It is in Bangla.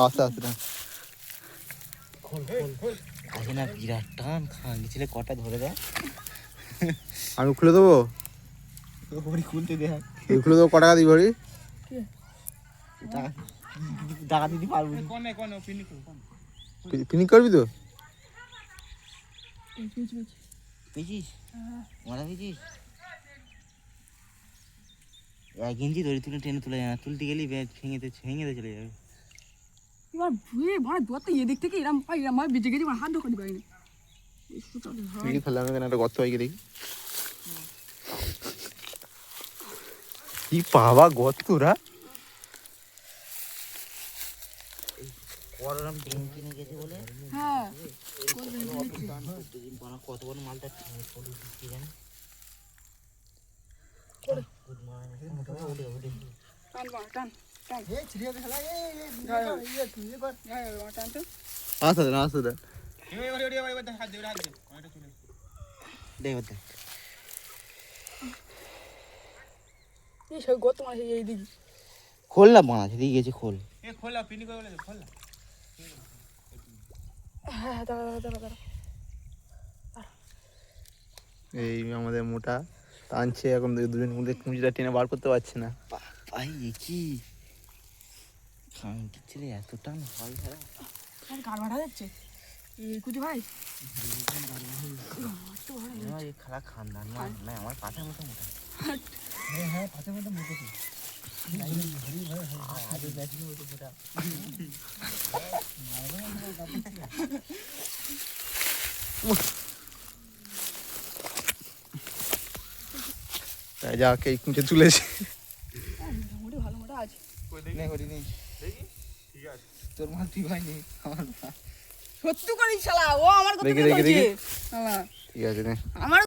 আস্তে আস্তে টান। আছে না বিরাট টান, খাঙ্গি ছেলে কটা ধরে দেয়। আমি খুলে দেবো, খুলতে দেয়, খুলে দেবো। ক টাকা দিই ভরি? টাকা দিতে পারবো। পিকনিক করবি তো? পেয়েছিস মারা পেয়েছিস? 1 ইঞ্চি ধরে তুলে টেনে তুলে যায় না, তুলতে গেলেই ভেঙে চলে যাবে। এবার ভুয়ে ভাড়া দুয়ার তো এদিক থেকে এরম পাই, এরম হয় বেঁচে গেছি, আমার হাত ঢোকাতে পারিনি। পিকনিক ফেললাম এখানে একটা গর্ত হয়ে দেখি। কি পাবা গর্তরা? করলাম ডিম কিনে গেছে বলে। হ্যাঁ কত বড় মালটা কি জানি। টান টান টান টান। আস্তে টান, আস্তে টান। এই সব গত মাসে এই দিকে খোল না বাঁধ দিয়ে গেছে, খোল। হ্যাঁ দাঁড়া দাঁড়া দাঁড়া। এই আমাদের মোটা টানছে এখন, দুজন মধ্যে কুঁচিটা টেনে বার করতে পারছে না। ভাই কি খাঙ্কি ছেলে এত টান হয় খারাপ। আর গাড় বাড়া যাচ্ছে কুচি ভাই। খারাপ খানদান না, আমার পাঠার মতো মোটা। যাকে এই কুঁচে তুলেছে। মোটামুটি ভালো মোটা আছে। তোর মাল তুই হয়নি আমার সত্যি করিস শালা, ও আমার কথা দেখি, বলছে। দেখি। শালা ঠিক আছে রে। আমার